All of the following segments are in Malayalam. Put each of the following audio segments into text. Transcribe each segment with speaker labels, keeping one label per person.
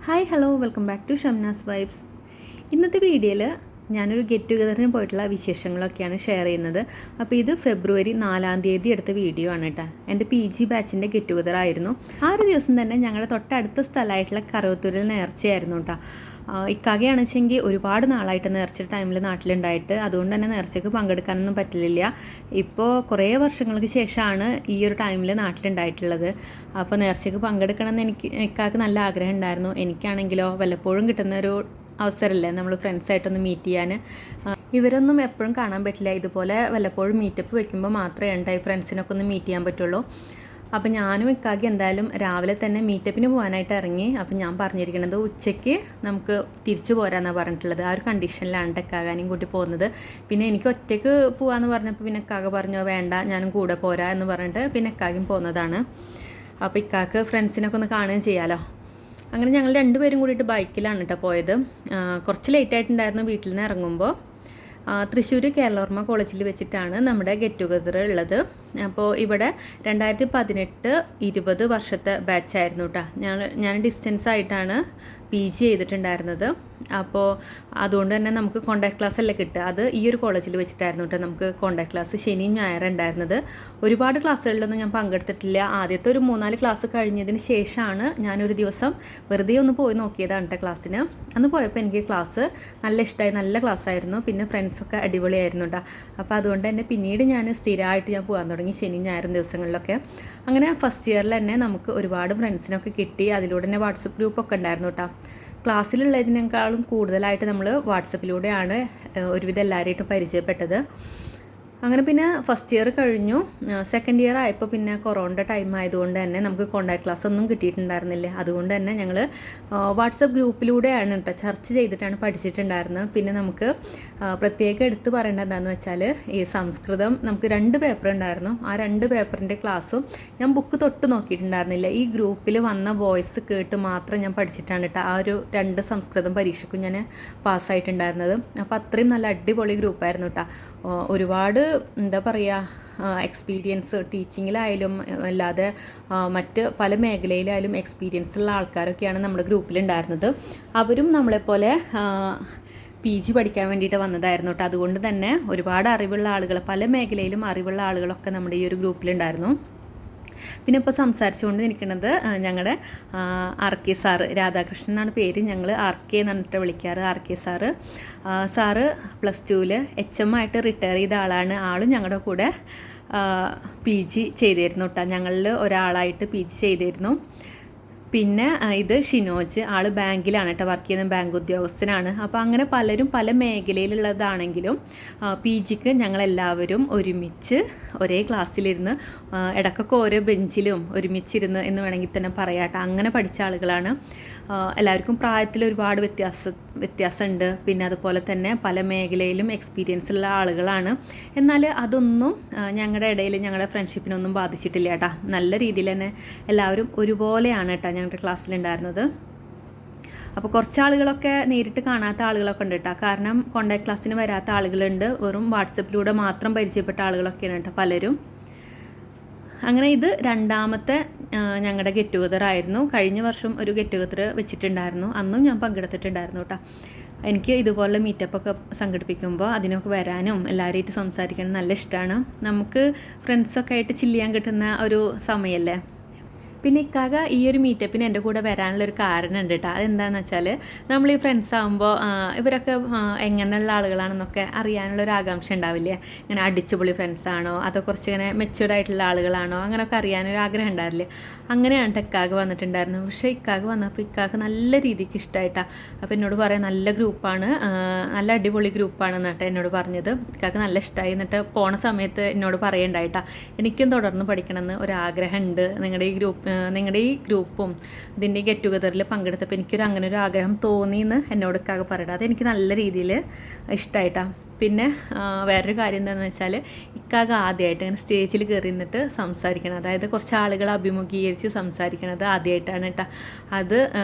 Speaker 1: Hi hello welcome back to Shamnas vibes. ഇന്നത്തെ വീഡിയോയിൽ ഞാനൊരു ഗെറ്റ് ടുഗദറിന് പോയിട്ടുള്ള വിശേഷങ്ങളൊക്കെയാണ് ഷെയർ ചെയ്യുന്നത്. അപ്പോൾ ഇത് ഫെബ്രുവരി 4 എടുത്ത വീഡിയോ ആണ് കേട്ടോ. എൻ്റെ PG ബാച്ചിൻ്റെ ഗെറ്റ് ടുഗദർ ആയിരുന്നു. ആ ഒരു ദിവസം തന്നെ ഞങ്ങളുടെ തൊട്ടടുത്ത സ്ഥലമായിട്ടുള്ള കറുവത്തൂരിൽ നേർച്ചയായിരുന്നു കേട്ടോ. ഇക്കാകെയാണെന്ന് വെച്ചെങ്കിൽ ഒരുപാട് നാളായിട്ട് നേർച്ചയുടെ ടൈമിൽ നാട്ടിലുണ്ടായിട്ട്, അതുകൊണ്ട് തന്നെ നേർച്ചയ്ക്ക് പങ്കെടുക്കാനൊന്നും പറ്റില്ല. ഇപ്പോൾ കുറേ വർഷങ്ങൾക്ക് ശേഷമാണ് ഈ ഒരു ടൈമിൽ നാട്ടിലുണ്ടായിട്ടുള്ളത്. അപ്പോൾ നേർച്ചയ്ക്ക് പങ്കെടുക്കണമെന്ന് ഇക്കാക്ക് നല്ല ആഗ്രഹം ഉണ്ടായിരുന്നു. എനിക്കാണെങ്കിലോ വല്ലപ്പോഴും കിട്ടുന്നൊരു അവസരമല്ലേ നമ്മൾ ഫ്രണ്ട്സായിട്ടൊന്ന് മീറ്റ് ചെയ്യാൻ. ഇവരൊന്നും എപ്പോഴും കാണാൻ പറ്റില്ല. ഇതുപോലെ വല്ലപ്പോഴും മീറ്റപ്പ് വെക്കുമ്പോൾ മാത്രമേ ഉണ്ടായി ഫ്രണ്ട്സിനൊക്കെ ഒന്ന് മീറ്റ് ചെയ്യാൻ പറ്റുള്ളൂ. അപ്പോൾ ഞാനും ഇക്കാക്കി എന്തായാലും രാവിലെ തന്നെ മീറ്റപ്പിന് പോകാനായിട്ട് ഇറങ്ങി. അപ്പോൾ ഞാൻ പറഞ്ഞിരിക്കുന്നത് ഉച്ചയ്ക്ക് നമുക്ക് തിരിച്ചു പോരാന്നാണ് പറഞ്ഞിട്ടുള്ളത്. ആ ഒരു കണ്ടീഷനിലാണ് ഇക്കാകാനും കൂട്ടി പോകുന്നത്. പിന്നെ എനിക്ക് ഒറ്റയ്ക്ക് പോകാമെന്ന് പറഞ്ഞപ്പോൾ പിന്നെ ഇക്കാക പറഞ്ഞോ വേണ്ട ഞാനും കൂടെ പോരാ എന്ന് പറഞ്ഞിട്ട് പിന്നെ ഇക്കാക്കും പോകുന്നതാണ്. അപ്പോൾ ഇക്കാക്ക് ഫ്രണ്ട്സിനൊക്കെ ഒന്ന് കാണുകയും ചെയ്യാമല്ലോ. അങ്ങനെ ഞങ്ങൾ രണ്ടുപേരും കൂടിയിട്ട് ബൈക്കിലാണ് കേട്ടോ പോയത്. കുറച്ച് ലേറ്റായിട്ടുണ്ടായിരുന്നു വീട്ടിൽ നിന്ന് ഇറങ്ങുമ്പോൾ. തൃശ്ശൂർ കേരളോർമ്മ കോളേജിൽ വെച്ചിട്ടാണ് നമ്മുടെ ഗെറ്റ് ടുഗദർ ഉള്ളത്. അപ്പോൾ ഇവിടെ 2018-20 വർഷത്തെ ബാച്ചായിരുന്നു കേട്ടോ. ഞാൻ ഡിസ്റ്റൻസ് ആയിട്ടാണ് PG ചെയ്തിട്ടുണ്ടായിരുന്നത്. അപ്പോൾ അതുകൊണ്ട് തന്നെ നമുക്ക് കോണ്ടാക്ട് ക്ലാസ് അല്ലേ കിട്ടുക. അത് ഈ ഒരു കോളേജിൽ വെച്ചിട്ടായിരുന്നു കേട്ടോ നമുക്ക് കോണ്ടാക്ട് ക്ലാസ് ശനിയും ഞായറും ഉണ്ടായിരുന്നത്. ഒരുപാട് ക്ലാസ്സുകളിലൊന്നും ഞാൻ പങ്കെടുത്തിട്ടില്ല. ആദ്യത്തെ ഒരു 3-4 ക്ലാസ് കഴിഞ്ഞതിന് ശേഷമാണ് ഞാനൊരു ദിവസം വെറുതെ ഒന്ന് പോയി നോക്കിയതാണ് കേട്ടോ ക്ലാസ്സിന്. അന്ന് പോയപ്പോൾ എനിക്ക് ക്ലാസ് നല്ല ഇഷ്ടമായി, നല്ല ക്ലാസ്സായിരുന്നു. പിന്നെ ഫ്രണ്ട്സൊക്കെ അടിപൊളിയായിരുന്നു കേട്ടോ. അപ്പോൾ അതുകൊണ്ട് തന്നെ പിന്നീട് ഞാൻ സ്ഥിരമായിട്ട് ഞാൻ പോകാൻ തുടങ്ങി ശനിയും ഞായറും ദിവസങ്ങളിലൊക്കെ. അങ്ങനെ ഫസ്റ്റ് ഇയറിൽ തന്നെ നമുക്ക് ഒരുപാട് ഫ്രണ്ട്സിനൊക്കെ കിട്ടി. അതിലൂടെ തന്നെ വാട്സപ്പ് ഗ്രൂപ്പൊക്കെ ഉണ്ടായിരുന്നു കേട്ടോ. ക്ലാസ്സിലുള്ളതിനേക്കാളും കൂടുതലായിട്ട് നമ്മൾ വാട്സപ്പിലൂടെയാണ് ഒരുവിധം എല്ലാവരെയായിട്ടും പരിചയപ്പെട്ടത്. അങ്ങനെ പിന്നെ ഫസ്റ്റ് ഇയർ കഴിഞ്ഞു. സെക്കൻഡ് ഇയർ ആയപ്പോൾ പിന്നെ കൊറോണയുടെ ടൈം ആയതുകൊണ്ട് തന്നെ നമുക്ക് കോണ്ടാക്ട് ക്ലാസ് ഒന്നും കിട്ടിയിട്ടുണ്ടായിരുന്നില്ല. അതുകൊണ്ട് തന്നെ ഞങ്ങൾ വാട്സപ്പ് ഗ്രൂപ്പിലൂടെയാണ് കേട്ടോ ചർച്ച ചെയ്തിട്ടാണ് പഠിച്ചിട്ടുണ്ടായിരുന്നത്. പിന്നെ നമുക്ക് പ്രത്യേകം എടുത്ത് പറയേണ്ടത് എന്താണെന്ന് വെച്ചാൽ ഈ സംസ്കൃതം നമുക്ക് 2 പേപ്പർ ഉണ്ടായിരുന്നു. ആ 2 പേപ്പറിൻ്റെ ക്ലാസ്സും ഞാൻ ബുക്ക് തൊട്ട് നോക്കിയിട്ടുണ്ടായിരുന്നില്ല. ഈ ഗ്രൂപ്പിൽ വന്ന വോയിസ് കേട്ട് മാത്രം ഞാൻ പഠിച്ചിട്ടാണ് കേട്ടോ ആ ഒരു 2 സംസ്കൃതം പരീക്ഷയ്ക്കും ഞാൻ പാസ്സായിട്ടുണ്ടായിരുന്നത്. അപ്പോൾ അത്രയും നല്ല അടിപൊളി ഗ്രൂപ്പായിരുന്നു കേട്ടോ. ഒരുപാട് എന്താ പറയുക എക്സ്പീരിയൻസ് ടീച്ചിങ്ങിലായാലും അല്ലാതെ മറ്റ് പല മേഖലയിലായാലും എക്സ്പീരിയൻസ് ഉള്ള ആൾക്കാരൊക്കെയാണ് നമ്മുടെ ഗ്രൂപ്പിലുണ്ടായിരുന്നത്. അവരും നമ്മളെപ്പോലെ PG പഠിക്കാൻ വേണ്ടിയിട്ട് വന്നതായിരുന്നു കേട്ടോ. അതുകൊണ്ട് തന്നെ ഒരുപാട് അറിവുള്ള ആളുകൾ, പല മേഖലയിലും അറിവുള്ള ആളുകളൊക്കെ നമ്മുടെ ഈ ഒരു ഗ്രൂപ്പിലുണ്ടായിരുന്നു. പിന്നെ ഇപ്പോൾ സംസാരിച്ചുകൊണ്ട് നിൽക്കുന്നത് ഞങ്ങളുടെ RK സാറ്, രാധാകൃഷ്ണൻ എന്നാണ് പേര്. ഞങ്ങൾ RK എന്നിട്ട് വിളിക്കാറ്. RK സാറ് +2 HM ആയിട്ട് റിട്ടയർ ചെയ്ത ആളാണ്. ആളും ഞങ്ങളുടെ കൂടെ PG ചെയ്തിരുന്നു കേട്ടോ. ഞങ്ങളിൽ ഒരാളായിട്ട് PG ചെയ്തിരുന്നു. പിന്നെ ഇത് ഷിനോജ്, ആൾ ബാങ്കിലാണ് കേട്ടോ വർക്ക് ചെയ്യുന്ന, ബാങ്ക് ഉദ്യോഗസ്ഥനാണ്. അപ്പോൾ അങ്ങനെ പലരും പല മേഖലയിലുള്ളതാണെങ്കിലും PGക്ക് ഞങ്ങളെല്ലാവരും ഒരുമിച്ച് ഒരേ ക്ലാസ്സിലിരുന്ന് ഇടയ്ക്കൊക്കെ ഓരോ ബെഞ്ചിലും ഒരുമിച്ചിരുന്ന് എന്ന് വേണമെങ്കിൽ തന്നെ പറയാം കേട്ടോ. അങ്ങനെ പഠിച്ച ആളുകളാണ്. എല്ലാവർക്കും പ്രായത്തിൽ ഒരുപാട് വ്യത്യാസമുണ്ട്. പിന്നെ അതുപോലെ തന്നെ പല മേഖലയിലും എക്സ്പീരിയൻസ് ഉള്ള ആളുകളാണ്. എന്നാൽ അതൊന്നും ഞങ്ങളുടെ ഇടയിൽ ഞങ്ങളുടെ ഫ്രണ്ട്ഷിപ്പിനൊന്നും ബാധിച്ചിട്ടില്ല കേട്ടോ. നല്ല രീതിയിൽ തന്നെ എല്ലാവരും ഒരുപോലെയാണ് കേട്ടോ ഞങ്ങളുടെ ക്ലാസ്സിലുണ്ടായിരുന്നത്. അപ്പോൾ കുറച്ച് ആളുകളൊക്കെ നേരിട്ട് കാണാത്ത ആളുകളൊക്കെ ഉണ്ട് കേട്ടോ. കാരണം കോണ്ടാക്ട് ക്ലാസ്സിന് വരാത്ത ആളുകളുണ്ട്. വെറും വാട്സപ്പിലൂടെ മാത്രം പരിചയപ്പെട്ട ആളുകളൊക്കെയാണ് കേട്ടോ പലരും. അങ്ങനെ ഇത് 2ാമത്തെ ഞങ്ങളുടെ ഗെറ്റ് ടുഗദർ ആയിരുന്നു. കഴിഞ്ഞ വർഷം ഒരു ഗെറ്റ് ടുഗദർ വെച്ചിട്ടുണ്ടായിരുന്നു. അന്നും ഞാൻ പങ്കെടുത്തിട്ടുണ്ടായിരുന്നു കേട്ടോ. എനിക്ക് ഇതുപോലെ മീറ്റപ്പൊക്കെ സംഘടിപ്പിക്കുമ്പോൾ അതിനൊക്കെ വരാനും എല്ലാവരുമായിട്ട് സംസാരിക്കാനും നല്ല ഇഷ്ടമാണ്. നമുക്ക് ഫ്രണ്ട്സൊക്കെ ആയിട്ട് ചില്ല് ചെയ്യാൻ കിട്ടുന്ന ഒരു സമയമല്ലേ. പിന്നെ ഇക്കാക ഈ ഒരു മീറ്റപ്പിന് എൻ്റെ കൂടെ വരാനുള്ളൊരു കാരണം ഉണ്ട് കേട്ടോ. അതെന്താണെന്ന് വെച്ചാൽ നമ്മൾ ഈ ഫ്രണ്ട്സ് ആകുമ്പോൾ ഇവരൊക്കെ എങ്ങനെയുള്ള ആളുകളാണെന്നൊക്കെ അറിയാനുള്ളൊരു ആകാംക്ഷ ഉണ്ടാവില്ലേ. ഇങ്ങനെ അടിച്ചുപൊളി ഫ്രണ്ട്സാണോ അതോ കുറച്ച് ഇങ്ങനെ മെച്യൂർഡ് ആയിട്ടുള്ള ആളുകളാണോ അങ്ങനെയൊക്കെ അറിയാനൊരു ആഗ്രഹം ഉണ്ടാവില്ലേ. അങ്ങനെയാണ് ഇക്കാക വന്നിട്ടുണ്ടായിരുന്നു. പക്ഷേ ഇക്കാക വന്നപ്പോൾ ഇക്കാക്ക് നല്ല രീതിക്ക് ഇഷ്ടമായിട്ടാണ്. അപ്പോൾ എന്നോട് പറയാം നല്ല ഗ്രൂപ്പാണ്, നല്ല അടിപൊളി ഗ്രൂപ്പാണെന്ന് കേട്ടോ എന്നോട് പറഞ്ഞത്. ഇക്കാക്ക് നല്ല ഇഷ്ടമായി. എന്നിട്ട് പോണ സമയത്ത് എന്നോട് പറയണ്ടായിട്ടാ എനിക്കും തുടർന്ന് പഠിക്കണമെന്ന് ഒരാഗ്രഹമുണ്ട്. നിങ്ങളുടെ ഈ ഗ്രൂപ്പും ഇതിൻ്റെ ഗെറ്റ് ടുഗദറിൽ പങ്കെടുത്തപ്പോൾ എനിക്കൊരു അങ്ങനെ ഒരു ആഗ്രഹം തോന്നിയെന്ന് എന്നോട് ഇക്കാക പറയട്ടെ. അതെനിക്ക് നല്ല രീതിയിൽ ഇഷ്ടമായിട്ടാണ്. പിന്നെ വേറൊരു കാര്യം എന്താണെന്ന് വെച്ചാൽ ഇക്കാക ആദ്യമായിട്ട് ഇങ്ങനെ സ്റ്റേജിൽ കയറി നിന്നിട്ട് സംസാരിക്കണം, അതായത് കുറച്ച് ആളുകളെ അഭിമുഖീകരിച്ച് സംസാരിക്കണത് ആദ്യമായിട്ടാണ് കേട്ടോ. അത്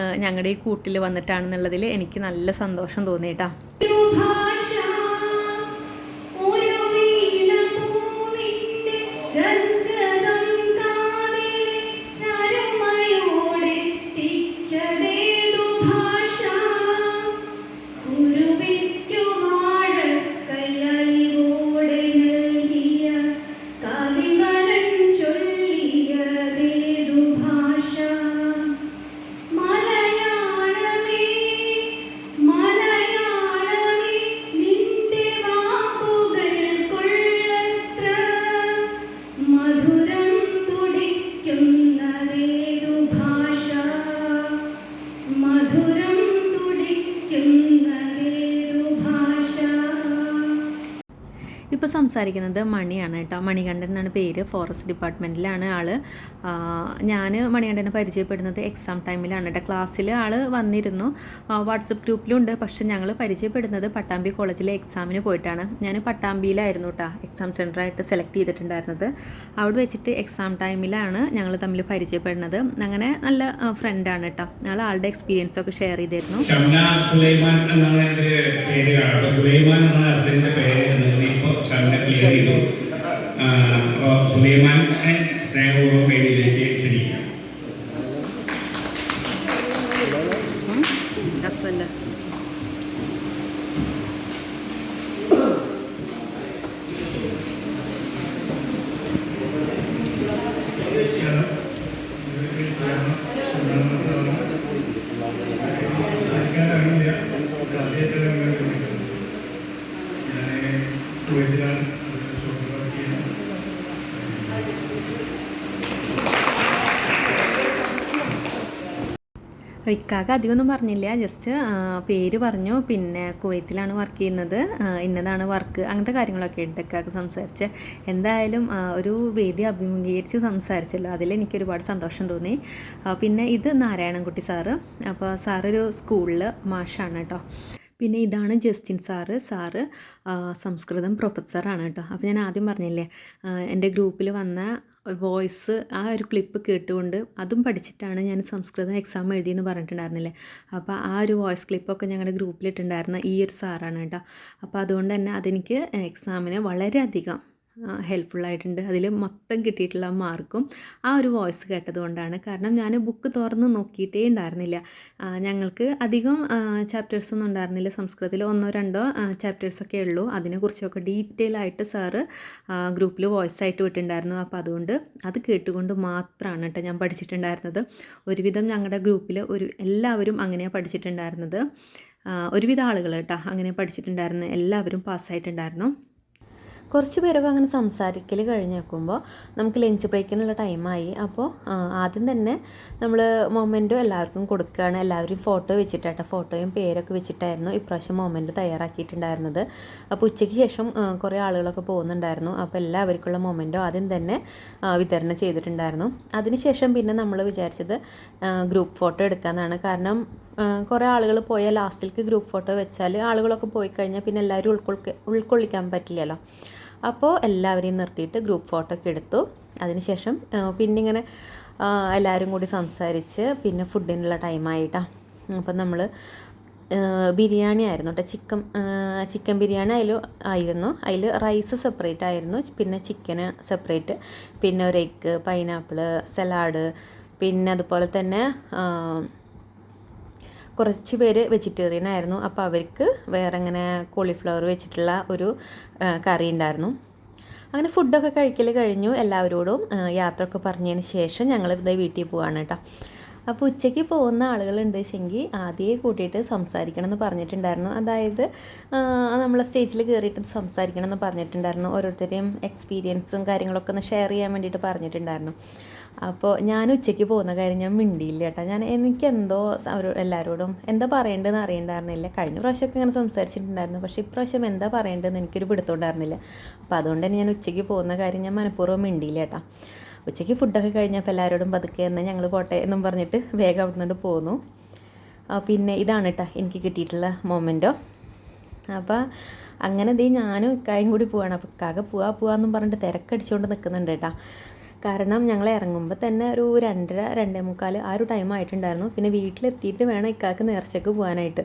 Speaker 1: ഞങ്ങളുടെ ഈ കൂട്ടിൽ വന്നിട്ടാണെന്നുള്ളതിൽ എനിക്ക് നല്ല സന്തോഷം തോന്നി കേട്ടോ. ഇപ്പോൾ സംസാരിക്കുന്നത് മണിയാണ് കേട്ടോ. മണികണ്ഠൻ എന്നാണ് പേര്. ഫോറസ്റ്റ് ഡിപ്പാർട്ട്മെൻറ്റിലാണ് ആൾ. ഞാൻ മണികണ്ഠനെ പരിചയപ്പെടുന്നത് എക്സാം ടൈമിലാണ് കേട്ടോ. ക്ലാസ്സിൽ ആൾ വന്നിരുന്നു, വാട്സപ്പ് ഗ്രൂപ്പിലുണ്ട്. പക്ഷേ ഞങ്ങൾ പരിചയപ്പെടുന്നത് പട്ടാമ്പി കോളേജിലെ എക്സാമിന് പോയിട്ടാണ്. ഞാൻ പട്ടാമ്പിയിലായിരുന്നു കേട്ടോ എക്സാം സെൻറ്ററായിട്ട് സെലക്ട് ചെയ്തിട്ടുണ്ടായിരുന്നത്. അവിടെ വെച്ചിട്ട് എക്സാം ടൈമിലാണ് ഞങ്ങൾ തമ്മിൽ പരിചയപ്പെടുന്നത്. അങ്ങനെ നല്ല ഫ്രണ്ടാണ് കേട്ടോ. ഞങ്ങൾ ആളുടെ എക്സ്പീരിയൻസ് ഒക്കെ ഷെയർ ചെയ്തിരുന്നു.
Speaker 2: ക്ലിയർ ചെയ്തു. അപ്പോൾ സുലൈമാനെ സ്നേഹപൂർവ്വം വേദിയിലേക്ക് ക്ഷണിക്കാം.
Speaker 1: ഹസ്ബൻഡ് ഇക്കാക്ക് അധികമൊന്നും പറഞ്ഞില്ല, ജസ്റ്റ് പേര് പറഞ്ഞു. പിന്നെ കുവൈത്തിലാണ് വർക്ക് ചെയ്യുന്നത്, ഇന്നതാണ് വർക്ക്, അങ്ങനത്തെ കാര്യങ്ങളൊക്കെ ഉണ്ട് ഇക്കാക്ക് സംസാരിച്ച്. എന്തായാലും ഒരു വേദി അഭിമുഖീകരിച്ച് സംസാരിച്ചല്ലോ, അതിലെനിക്ക് ഒരുപാട് സന്തോഷം തോന്നി. പിന്നെ ഇത് നാരായണൻകുട്ടി സാറ്. അപ്പോൾ സാറൊരു സ്കൂളിൽ മാഷാണ് കേട്ടോ. പിന്നെ ഇതാണ് ജസ്റ്റിൻ സാറ് സംസ്കൃതം പ്രൊഫസറാണ് കേട്ടോ. അപ്പോൾ ഞാൻ ആദ്യം പറഞ്ഞില്ലേ, എൻ്റെ ഗ്രൂപ്പിൽ വന്ന വോയിസ്, ആ ഒരു ക്ലിപ്പ് കേട്ടുകൊണ്ട് അതും പഠിച്ചിട്ടാണ് ഞാൻ സംസ്കൃതം എക്സാം എഴുതിയെന്ന് പറഞ്ഞിട്ടുണ്ടായിരുന്നില്ലേ. അപ്പോൾ ആ ഒരു വോയിസ് ക്ലിപ്പൊക്കെ ഞങ്ങളുടെ ഗ്രൂപ്പിലിട്ടുണ്ടായിരുന്ന ഈ ഒരു സാറാണ് കേട്ടോ. അപ്പോൾ അതുകൊണ്ട് തന്നെ അതെനിക്ക് എക്സാമിന് വളരെയധികം ഹെൽപ്ഫുള്ളായിട്ടുണ്ട്. അതിൽ മൊത്തം കിട്ടിയിട്ടുള്ള മാർക്കും ആ ഒരു വോയിസ് കേട്ടതുകൊണ്ടാണ്. കാരണം ഞാൻ ബുക്ക് തുറന്ന് നോക്കിയിട്ടേ ഉണ്ടായിരുന്നില്ല. ഞങ്ങൾക്ക് അധികം ചാപ്റ്റേഴ്സൊന്നും ഉണ്ടായിരുന്നില്ല. സംസ്കൃതത്തിൽ 1-2 ചാപ്റ്റേഴ്സൊക്കെ ഉള്ളൂ. അതിനെക്കുറിച്ചൊക്കെ ഡീറ്റെയിൽ ആയിട്ട് സാറ് ഗ്രൂപ്പിൽ വോയിസ് ആയിട്ട് വിട്ടിട്ടുണ്ടായിരുന്നു. അപ്പോൾ അതുകൊണ്ട് അത് കേട്ടുകൊണ്ട് മാത്രമാണ് കേട്ടോ ഞാൻ പഠിച്ചിട്ടുണ്ടായിരുന്നത്. ഒരുവിധം ഞങ്ങളുടെ ഗ്രൂപ്പിൽ എല്ലാവരും അങ്ങനെയാണ് പഠിച്ചിട്ടുണ്ടായിരുന്നത്. ഒരുവിധ ആളുകൾ കേട്ടോ അങ്ങനെ പഠിച്ചിട്ടുണ്ടായിരുന്നു. എല്ലാവരും പാസ്സായിട്ടുണ്ടായിരുന്നു. കുറച്ച് പേരൊക്കെ അങ്ങനെ സംസാരിക്കൽ കഴിഞ്ഞ് നോക്കുമ്പോൾ നമുക്ക് ലഞ്ച് ബ്രേക്കിനുള്ള ടൈമായി. അപ്പോൾ ആദ്യം തന്നെ നമ്മൾ മൊമെൻറ്റോ എല്ലാവർക്കും കൊടുക്കുകയാണ്. എല്ലാവരും ഫോട്ടോ വെച്ചിട്ടാട്ടോ, ഫോട്ടോയും പേരൊക്കെ വെച്ചിട്ടായിരുന്നു ഇപ്രാവശ്യം മൊമെൻറ്റ് തയ്യാറാക്കിയിട്ടുണ്ടായിരുന്നത്. അപ്പോൾ ഉച്ചയ്ക്ക് ശേഷം കുറേ ആളുകളൊക്കെ പോകുന്നുണ്ടായിരുന്നു. അപ്പോൾ എല്ലാവർക്കുള്ള മൊമെൻറ്റോ ആദ്യം തന്നെ വിതരണം ചെയ്തിട്ടുണ്ടായിരുന്നു. അതിനുശേഷം പിന്നെ നമ്മൾ വിചാരിച്ചത് ഗ്രൂപ്പ് ഫോട്ടോ എടുക്കാമെന്നാണ്. കാരണം കുറേ ആളുകൾ പോയാൽ ലാസ്റ്റിലേക്ക് ഗ്രൂപ്പ് ഫോട്ടോ വെച്ചാൽ ആളുകളൊക്കെ പോയി കഴിഞ്ഞാൽ പിന്നെ എല്ലാവരും ഉൾക്കൊള്ളിക്കാൻ പറ്റില്ലല്ലോ. അപ്പോൾ എല്ലാവരെയും നിർത്തിയിട്ട് ഗ്രൂപ്പ് ഫോട്ടോ ഒക്കെ എടുത്തു. അതിനുശേഷം പിന്നെ ഇങ്ങനെ എല്ലാവരും കൂടി സംസാരിച്ച് പിന്നെ ഫുഡിനുള്ള ടൈമായിട്ടാണ്. അപ്പം നമ്മൾ ബിരിയാണി ആയിരുന്നു കേട്ടോ, ചിക്കൻ ബിരിയാണി ആയിരുന്നു. അതിൽ റൈസ് സെപ്പറേറ്റ് ആയിരുന്നു, പിന്നെ ചിക്കന് സെപ്പറേറ്റ്, പിന്നെ ഒരു എഗ്ഗ്, പൈനാപ്പിൾ, സലാഡ്, പിന്നെ അതുപോലെ തന്നെ കുറച്ച് പേര് വെജിറ്റേറിയൻ ആയിരുന്നു. അപ്പോൾ അവർക്ക് വേറെ ഇങ്ങനെ കോളിഫ്ലവർ വെച്ചിട്ടുള്ള ഒരു കറി ഉണ്ടായിരുന്നു. അങ്ങനെ ഫുഡൊക്കെ കഴിക്കൽ കഴിഞ്ഞു. എല്ലാവരോടും യാത്രയൊക്കെ പറഞ്ഞതിന് ശേഷം ഞങ്ങൾ ഇത് വീട്ടിൽ പോവാണ് കേട്ടോ. അപ്പോൾ ഉച്ചയ്ക്ക് പോകുന്ന ആളുകളുണ്ട് വെച്ചെങ്കിൽ ആദ്യമേ കൂട്ടിയിട്ട് സംസാരിക്കണം എന്ന് പറഞ്ഞിട്ടുണ്ടായിരുന്നു. അതായത് നമ്മൾ സ്റ്റേജിൽ കയറിയിട്ട് സംസാരിക്കണം എന്ന് പറഞ്ഞിട്ടുണ്ടായിരുന്നു. ഓരോരുത്തരെയും എക്സ്പീരിയൻസും കാര്യങ്ങളൊക്കെ ഒന്ന് ഷെയർ ചെയ്യാൻ വേണ്ടിയിട്ട് പറഞ്ഞിട്ടുണ്ടായിരുന്നു. അപ്പോൾ ഞാൻ ഉച്ചയ്ക്ക് പോകുന്ന കാര്യം ഞാൻ മിണ്ടിയില്ല കേട്ടോ. എനിക്കെന്തോ എല്ലാവരോടും എന്താ പറയേണ്ടതെന്ന് അറിയണ്ടായിരുന്നില്ല. കഴിഞ്ഞ പ്രാവശ്യമൊക്കെ ഇങ്ങനെ സംസാരിച്ചിട്ടുണ്ടായിരുന്നു, പക്ഷേ ഇപ്രാവശ്യം എന്താ പറയേണ്ടതെന്ന് എനിക്കൊരു പിടുത്തമുണ്ടായിരുന്നില്ല. അപ്പോൾ അതുകൊണ്ട് തന്നെ ഞാൻ ഉച്ചയ്ക്ക് പോകുന്ന കാര്യം ഞാൻ മനഃപൂർവ്വം മിണ്ടിയില്ല കേട്ടോ. ഉച്ചയ്ക്ക് ഫുഡൊക്കെ കഴിഞ്ഞപ്പോൾ എല്ലാവരോടും പതുക്കെ തന്നെ ഞങ്ങൾ പോട്ടെ എന്നും പറഞ്ഞിട്ട് വേഗം അവിടെ നിന്നിട്ട് പോന്നു. പിന്നെ ഇതാണ് കേട്ടോ എനിക്ക് കിട്ടിയിട്ടുള്ള മൊമെൻറ്റോ. അപ്പോൾ അങ്ങനെ ഞാനും ഇക്കായും കൂടി പോവാണ്. അപ്പോൾ ഇക്കാകെ പോവാമെന്നും പറഞ്ഞിട്ട് തിരക്കടിച്ചുകൊണ്ട് നിൽക്കുന്നുണ്ട് കേട്ടോ. കാരണം ഞങ്ങൾ ഇറങ്ങുമ്പോൾ തന്നെ ഒരു 2:30, 2:45 ആ ഒരു ടൈം ആയിട്ടുണ്ടായിരുന്നു. പിന്നെ വീട്ടിലെത്തിയിട്ട് വേണം ഇക്കാക്ക് നേർച്ചയ്ക്ക് പോകാനായിട്ട്.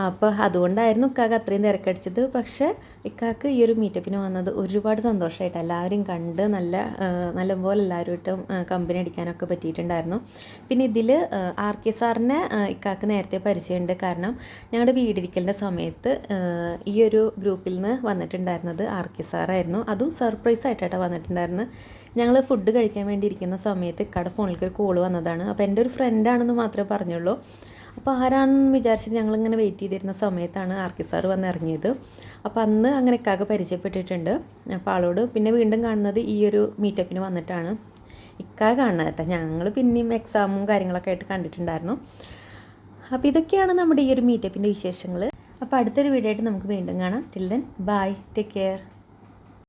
Speaker 1: അപ്പോൾ അതുകൊണ്ടായിരുന്നു ഇക്കാക്ക് അത്രയും തിരക്കടിച്ചത്. പക്ഷേ ഇക്കാക്ക് ഈ ഒരു മീറ്റപ്പിന് വന്നത് ഒരുപാട് സന്തോഷമായിട്ട് എല്ലാവരും കണ്ട് നല്ലപോലെ എല്ലാവരുമായിട്ടും കമ്പനി അടിക്കാനൊക്കെ പറ്റിയിട്ടുണ്ടായിരുന്നു. പിന്നെ ഇതിൽ RK സാറിനെ ഇക്കാക്ക് നേരത്തെ പരിചയമുണ്ട്. കാരണം ഞങ്ങളുടെ വീടിരിക്കലിൻ്റെ സമയത്ത് ഈ ഒരു ഗ്രൂപ്പിൽ നിന്ന് വന്നിട്ടുണ്ടായിരുന്നത് RK സാറായിരുന്നു. അതും സർപ്രൈസ് ആയിട്ടാണ് വന്നിട്ടുണ്ടായിരുന്നത്. ഞങ്ങൾ ഫുഡ് കഴിക്കാൻ വേണ്ടി ഇരിക്കുന്ന സമയത്ത് ഇക്കാടെ ഫോണിലേക്ക് ഒരു കോൾ വന്നതാണ്. അപ്പോൾ എൻ്റെ ഒരു ഫ്രണ്ടാണെന്ന് മാത്രമേ പറഞ്ഞുള്ളൂ. അപ്പോൾ ആരാണെന്ന് വിചാരിച്ചിട്ട് ഞങ്ങളിങ്ങനെ വെയിറ്റ് ചെയ്തിരുന്ന സമയത്താണ് RK സാർ വന്ന് ഇറങ്ങിയത്. അപ്പോൾ അന്ന് അങ്ങനെ ഇക്കാക്ക് പരിചയപ്പെട്ടിട്ടുണ്ട്. അപ്പോൾ ആളോട് പിന്നെ വീണ്ടും കാണുന്നത് ഈ ഒരു മീറ്റപ്പിന് വന്നിട്ടാണ് ഇക്കാ കാണുന്നത് കേട്ടോ. ഞങ്ങൾ പിന്നെയും എക്സാമും കാര്യങ്ങളൊക്കെ ആയിട്ട് കണ്ടിട്ടുണ്ടായിരുന്നു. അപ്പോൾ ഇതൊക്കെയാണ് നമ്മുടെ ഈ ഒരു മീറ്റപ്പിൻ്റെ വിശേഷങ്ങൾ. അപ്പോൾ അടുത്തൊരു വീഡിയോ ആയിട്ട് നമുക്ക് വീണ്ടും കാണാം. Till then bye, take care.